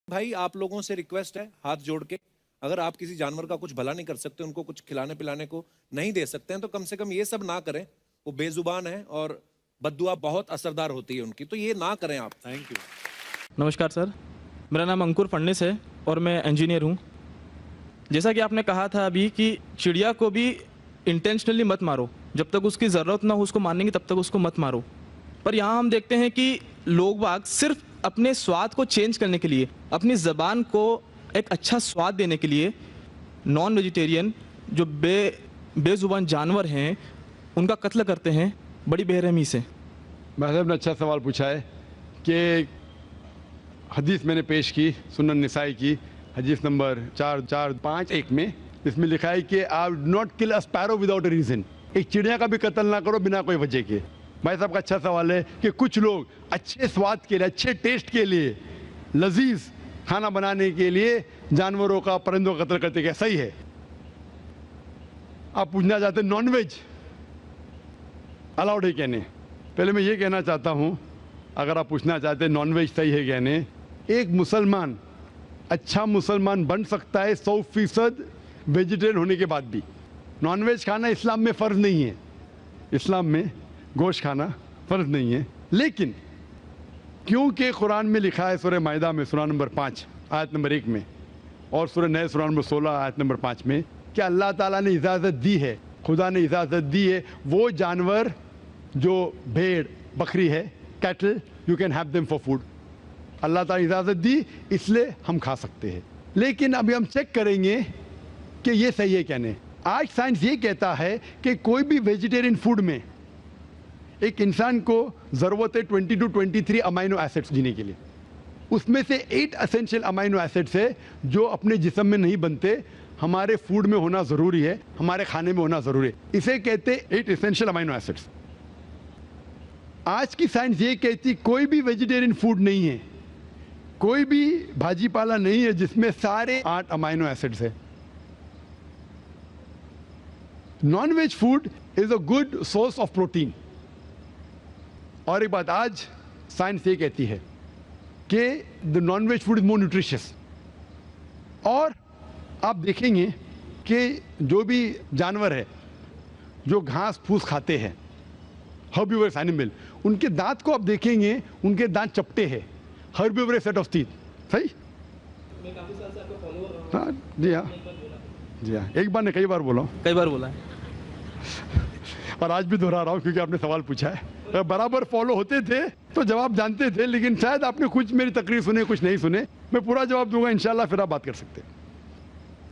भाई आप लोगों से रिक्वेस्ट है हाथ जोड़ के, अगर आप किसी जानवर का कुछ भला नहीं कर सकते, उनको कुछ खिलाने पिलाने को नहीं दे सकते हैं, तो कम से कम ये सब ना करें। वो बेजुबान है और बद्दुआ बहुत असरदार होती है उनकी, तो ये ना करें आप। Thank you. नमस्कार सर, मेरा नाम अंकुर फडणीस है और मैं इंजीनियर हूँ। जैसा कि आपने कहा था अभी कि चिड़िया को भी इंटेंशनली मत मारो, जब तक उसकी ज़रूरत ना हो उसको मारने की तब तक उसको मत मारो। पर यहाँ हम देखते हैं कि लोग बाग सिर्फ अपने स्वाद को चेंज करने के लिए, अपनी ज़बान को एक अच्छा स्वाद देने के लिए नॉन वेजिटेरियन जो बेज़ुबान जानवर हैं उनका कत्ल करते हैं बड़ी बेरहमी से। महज़ब ने अच्छा सवाल पूछा है कि हदीस मैंने पेश की सुनन निसाई की हदीस नंबर 4451 में, इसमें लिखा है कि आप not kill a sparrow without a reason. एक चिड़िया का भी कत्ल ना करो बिना कोई वजह के। भाई साहब का अच्छा सवाल है कि कुछ लोग अच्छे स्वाद के लिए, अच्छे टेस्ट के लिए, लजीज खाना बनाने के लिए जानवरों का, परिंदों का कत्ल करते, क्या सही है? आप पूछना चाहते हैं नॉन वेज अलाउड है क्या नहीं? पहले मैं ये कहना चाहता हूँ, अगर आप पूछना चाहते हैं नॉन वेज सही है क्या नहीं, एक मुसलमान अच्छा मुसलमान बन सकता है 100% वेजिटेरियन होने के बाद भी। नॉन वेज खाना इस्लाम में फ़र्ज नहीं है, इस्लाम में गोश्त खाना फ़र्ज नहीं है। लेकिन क्योंकि कुरान में लिखा है सूरह माइदा में सूरा नंबर 5 आयत नंबर 1 में और सूरह नह सूरा नंबर 16 आयत नंबर 5 में कि अल्लाह ताला ने इजाज़त दी है, खुदा ने इजाज़त दी है, वो जानवर जो भेड़ बकरी है, cattle, you can have them for food. Allah ताला इजाज़त दी इसलिए हम खा सकते हैं। लेकिन अभी हम चेक करेंगे कि ये सही है क्या नहीं। आज साइंस ये कहता है कि कोई भी वेजिटेरियन फूड में एक इंसान को ज़रूरत है 20 to 23 अमाइनो एसिड्स जीने के लिए। उसमें से 8 एसेंशियल अमाइनो एसिड्स है जो अपने जिस्म में नहीं बनते, हमारे फूड में होना ज़रूरी है, हमारे खाने में होना ज़रूरी है। इसे कहते 8 एसेंशियल अमाइनो एसिड्स। आज की साइंस ये कहती कोई भी वेजिटेरियन फूड नहीं है, कोई भी भाजी पाला नहीं है जिसमें सारे 8 अमाइनो एसिड्स है। Non veg food is a good source of protein. और एक बात आज साइंस ये कहती है कि the non veg food is more nutritious. और आप देखेंगे कि जो भी जानवर है जो घास फूस खाते हैं, हर्बिवरस एनिमल, उनके दांत को आप देखेंगे, उनके दांत चपटे हैं, हर्बिवरस सेट ऑफ टीथ। सही? मैं काफी साल से आपको फॉलोअर रहा हूं। हाँ जी हाँ जी हाँ, एक बार ने कई बार बोला, कई बार बोला है और आज भी दोहरा रहा हूँ क्योंकि आपने सवाल पूछा है। बराबर फॉलो होते थे तो जवाब जानते थे, लेकिन शायद आपने कुछ मेरी तकरीर सुने, कुछ नहीं सुने। मैं पूरा जवाब दूंगा इंशाल्लाह, फिर आप बात कर सकते हैं।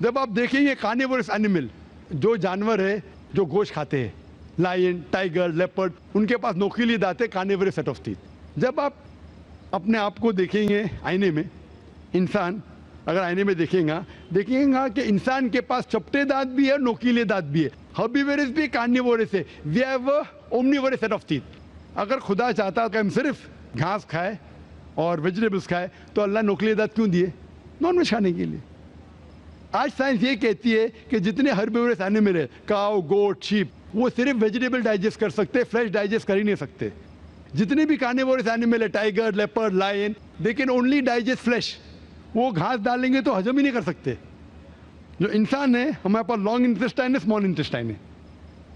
जब आप देखेंगे कार्निवोरस एनिमल, जो जानवर है जो गोश्त खाते हैं, लायन, टाइगर, लेपर्ड, उनके पास नोकीली दांत है, कार्निवोरस सेट ऑफ टीथ। जब आप अपने आप को देखेंगे आईने में, इंसान अगर आईने में देखेगा कि इंसान के पास चपटे दांत भी है, नोकीले दांत भी है। हर्बिवोरस भी कार्निवोरस है, we have omnivorous set of teeth. अगर खुदा चाहता कि हम सिर्फ घास खाए और वेजिटेबल्स खाए तो अल्लाह नोकीले दांत क्यों दिए? नॉन वेज खाने के लिए। आज साइंस ये कहती है कि जितने हर्बिवोरस एनिमल है, काऊ, गोट, शीप, वो सिर्फ वेजिटेबल डाइजेस्ट कर सकते, फ्लैश डाइजेस्ट कर ही नहीं सकते। जितने भी कार्निवोरस एनिमल है, tiger, leopard, lion, they can only digest flesh. वो घास डालेंगे तो हजम ही नहीं कर सकते। जो इंसान है, हमारे पास लॉन्ग इंटेस्टाइन है, स्मॉल इंटेस्टाइन है,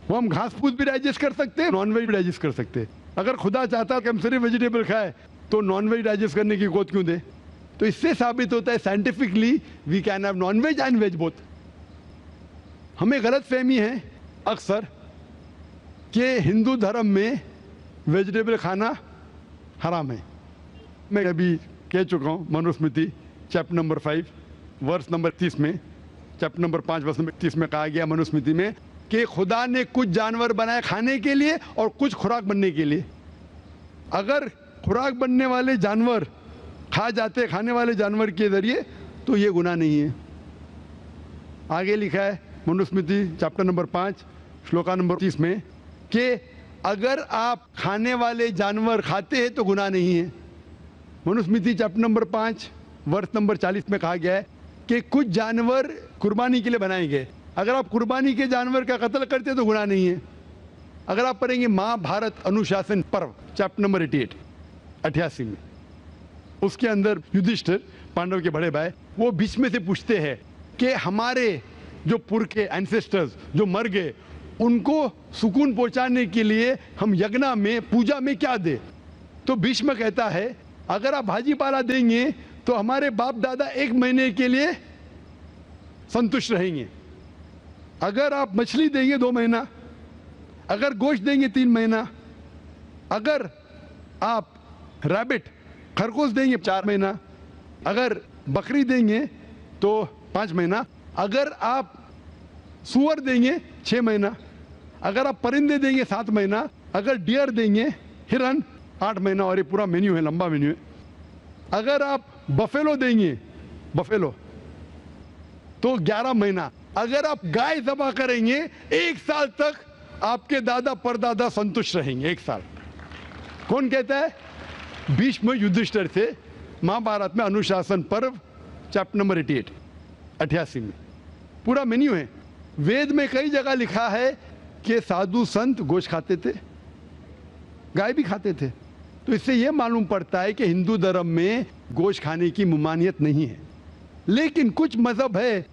वो हम घास फूस भी डाइजेस्ट कर सकते हैं, नॉन वेज भी डाइजेस्ट कर सकते हैं। अगर खुदा चाहता कि हम सिर्फ वेजिटेबल खाए तो नॉन वेज डाइजेस्ट करने की गोद क्यों दे? तो इससे साबित होता है scientifically we can have non veg and veg both. हमें गलत फहमी है अक्सर कि हिंदू धर्म में वेजिटेबल खाना हराम है। मैं अभी कह चुका हूँ, Manusmriti chapter number 5 verse number 30 में, चैप्टर नंबर 5 वर्स नंबर 30 में कहा गया मनुस्मृति में कि खुदा ने कुछ जानवर बनाए खाने के लिए और कुछ खुराक बनने के लिए। अगर खुराक बनने वाले जानवर खा जाते खाने वाले जानवर के जरिए तो ये गुनाह नहीं है। आगे लिखा है Manusmriti chapter number 5 shloka number 30 में कि अगर आप खाने वाले जानवर खाते हैं तो गुनाह नहीं है। मनुस्मृति चैप्टर नंबर 5 वर्ष नंबर 40 में कहा गया है कि कुछ जानवर कुर्बानी के लिए बनाए गए। अगर आप कुर्बानी के जानवर का कत्ल करते तो गुनाह नहीं है। अगर आप पढ़ेंगे महाभारत अनुशासन पर्व चैप्टर नंबर 88 में, उसके अंदर युधिष्ठिर पांडव के बड़े भाई, वो बीच में से पूछते हैं कि हमारे जो पुरखे एंसेस्टर्स जो मर गए उनको सुकून पहुंचाने के लिए हम यज्ञ में पूजा में क्या दे। तो भीष्म कहता है अगर आप भाजी पाला देंगे तो हमारे बाप दादा 1 महीने के लिए संतुष्ट रहेंगे, अगर आप मछली देंगे 2 महीना, अगर गोश्त देंगे 3 महीना, अगर आप रैबिट खरगोश देंगे 4 महीना, अगर बकरी देंगे तो 5 महीना, अगर आप सुअर देंगे 6 महीना, अगर आप परिंदे देंगे 7 महीना, अगर डियर देंगे हिरन 8 महीना। और ये पूरा मेन्यू है, लंबा मेन्यू है। अगर आप बफेलो देंगे बफेलो तो 11 महीना, अगर आप गाय ज़बह करेंगे 1 साल तक आपके दादा परदादा संतुष्ट रहेंगे। 1 साल। कौन कहता है? भीष्म युधिष्ठिर से महाभारत में अनुशासन पर्व चैप्टर नंबर 88 में पूरा मेन्यू है। वेद में कई जगह लिखा है कि साधु संत गोश्त खाते थे, गाय भी खाते थे। तो इससे यह मालूम पड़ता है कि हिंदू धर्म में गोश्त खाने की ममानियत नहीं है। लेकिन कुछ मजहब है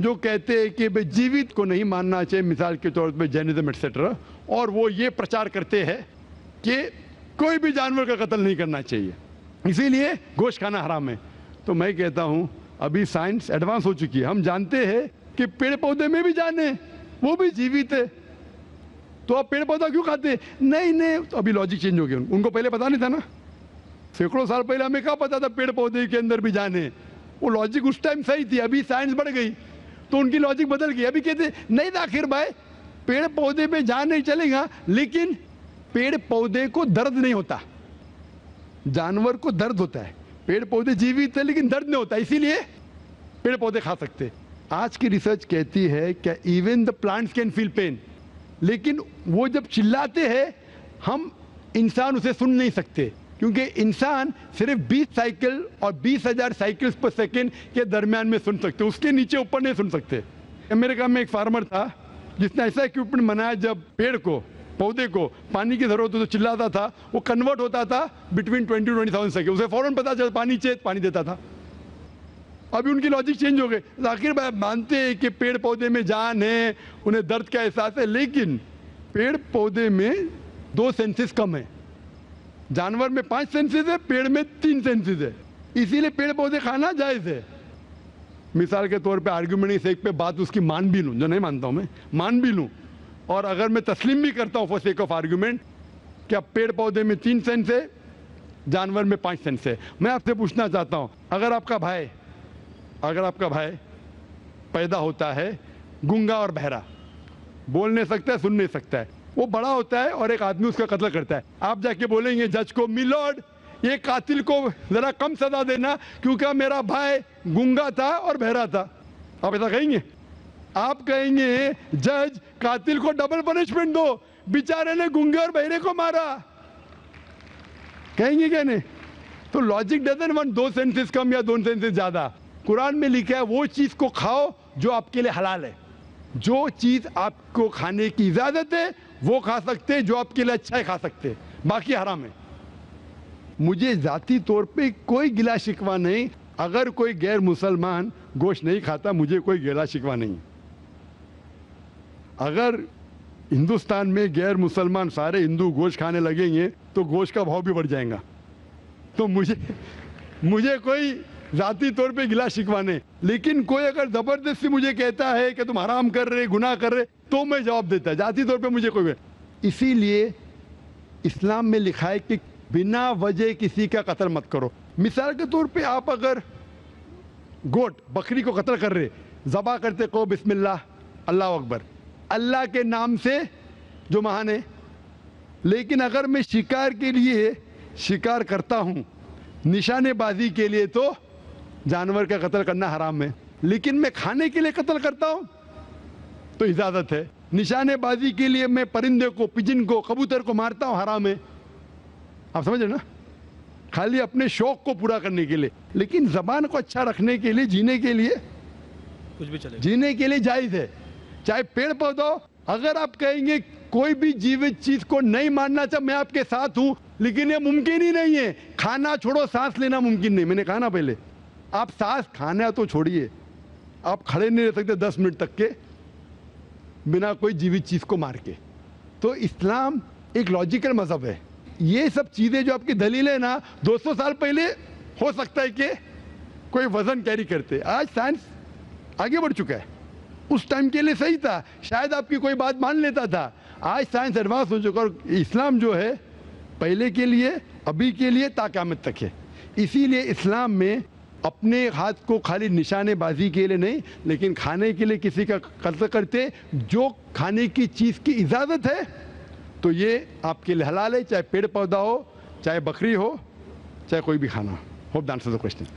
जो कहते हैं कि भाई जीवित को नहीं मानना चाहिए, मिसाल के तौर पे जैनिज्म एक्सेट्रा, और वो ये प्रचार करते हैं कि कोई भी जानवर का कत्ल नहीं करना चाहिए, इसीलिए गोश्त खाना हराम है। तो मैं कहता हूं अभी साइंस एडवांस हो चुकी है, हम जानते हैं कि पेड़ पौधे में भी जान है, वो भी जीवित है, तो आप पेड़ पौधा क्यों खाते? नहीं, तो अभी लॉजिक चेंज हो गया। उनको पहले पता नहीं था ना, सैकड़ों साल पहले हमें क्या पता था पेड़ पौधे के अंदर भी जान है। वो लॉजिक उस टाइम सही थी, अभी साइंस बढ़ गई तो उनकी लॉजिक बदल गई। अभी कहते नहीं था आखिर भाई पेड़ पौधे पे जान नहीं चलेगा, लेकिन पेड़ पौधे को दर्द नहीं होता, जानवर को दर्द होता है। पेड़ पौधे जीवित है लेकिन दर्द नहीं होता, इसीलिए पेड़ पौधे खा सकते। आज की रिसर्च कहती है कि even the plants can feel pain, लेकिन वो जब चिल्लाते हैं हम इंसान उसे सुन नहीं सकते, क्योंकि इंसान सिर्फ 20 साइकिल और 20,000 साइकिल्स पर सेकेंड के दरमियान में सुन सकते, उसके नीचे ऊपर नहीं सुन सकते। अमेरिका में एक फार्मर था जिसने ऐसा इक्विपमेंट बनाया, जब पेड़ को पौधे को पानी की जरूरत हो तो चिल्लाता था, वो कन्वर्ट होता था बिटवीन 20,000 सेकेंड, उसे फौरन पता चला पानी चाहिए, पानी देता था। अभी उनकी लॉजिक चेंज हो गई। आखिर भाई मानते हैं कि पेड़ पौधे में जान है, उन्हें दर्द का एहसास है, लेकिन पेड़ पौधे में 2 सेंसेस कम है, जानवर में 5 सेंसेस है, पेड़ में 3 सेंसेस है, इसीलिए पेड़ पौधे खाना जायज है। मिसाल के तौर पे आर्ग्यूमेंट इस एक पे बात उसकी मान भी लूं, जो नहीं मानता हूं मैं, मान भी लूं, और अगर मैं तस्लीम भी करता हूं फॉर सेक ऑफ आर्ग्यूमेंट कि अब पेड़ पौधे में 3 सेंस है, जानवर में 5 सेंस है। मैं आपसे पूछना चाहता हूं, अगर आपका भाई पैदा होता है गूंगा और बहरा, बोल नहीं सकता है, सुन नहीं सकता है, वो बड़ा होता है और एक आदमी उसका कत्ल करता है, आप जाके बोलेंगे जज को, मिलॉर्ड ये कातिल को जरा कम सजा देना क्योंकि मेरा भाई गूंगा था और बहरा था? आप ऐसा कहेंगे? आप कहेंगे जज कातिल को डबल पनिशमेंट दो, बेचारे ने गूंगे और बहरे को मारा, कहेंगे क्या नहीं? तो लॉजिक डजंट वांट 2 सेंसेस कम या 2 सेंसेस ज्यादा। कुरान में लिखा है वो चीज को खाओ जो आपके लिए हलाल है, जो चीज आपको खाने की इजाजत है वो खा सकते हैं, जो आपके लिए अच्छा है खा सकते हैं, बाकी हराम है। मुझे जाती तौर पे कोई गिला शिकवा नहीं, अगर कोई गैर मुसलमान गोश्त नहीं खाता मुझे कोई गिला शिकवा नहीं। अगर हिंदुस्तान में गैर मुसलमान सारे हिंदू गोश्त खाने लगेंगे तो गोश्त का भाव भी बढ़ जाएगा। तो मुझे कोई जाती तौर पे गिला शिकवा नहीं, लेकिन कोई अगर जबरदस्ती मुझे कहता है कि तुम हराम कर रहे, गुनाह कर रहे, तो मैं जवाब देता। जाती तौर पे मुझे कोई, इसीलिए इस्लाम में लिखा है कि बिना वजह किसी का कत्ल मत करो। मिसाल के तौर पे आप अगर गोट बकरी को कत्ल कर रहे, ज़बा करते को बिस्मिल्लाह अल्लाह अकबर, अल्लाह के नाम से जो महान है, लेकिन अगर मैं शिकार के लिए शिकार करता हूं, निशानेबाजी के लिए, तो जानवर का कत्ल करना हराम है। लेकिन मैं खाने के लिए कत्ल करता हूं तो इजाजत है। निशानेबाजी के लिए मैं परिंदे को, पिजन को, कबूतर को मारता हूं, हराम है। आप समझ रहे ना? खाली अपने शौक को पूरा करने के लिए, लेकिन जबान को अच्छा रखने के लिए, जीने के लिए कुछ भी चलेगा, जीने के लिए जायज है। चाहे पेड़ पौधा, अगर आप कहेंगे कोई भी जीवित चीज को नहीं मानना चाहिए, मैं आपके साथ हूं, लेकिन ये मुमकिन ही नहीं है। खाना छोड़ो, सांस लेना मुमकिन नहीं, मैंने कहा ना पहले, आप सांस खाना तो छोड़िए, आप खड़े नहीं रह सकते 10 मिनट तक के बिना कोई जीवित चीज़ को मार के। तो इस्लाम एक लॉजिकल मज़हब है। ये सब चीज़ें जो आपकी दलील है ना, 200 साल पहले हो सकता है कि कोई वजन कैरी करते, आज साइंस आगे बढ़ चुका है। उस टाइम के लिए सही था, शायद आपकी कोई बात मान लेता था। आज साइंस एडवांस हो चुका और इस्लाम जो है पहले के लिए, अभी के लिए, ता क़यामत तक है। इसीलिए इस्लाम में अपने हाथ को खाली निशानेबाजी के लिए नहीं, लेकिन खाने के लिए किसी का कत्ल करते, जो खाने की चीज़ की इजाज़त है तो ये आपके लिए हलाल है, चाहे पेड़ पौधा हो, चाहे बकरी हो, चाहे कोई भी खाना हो। Hope that answers the question.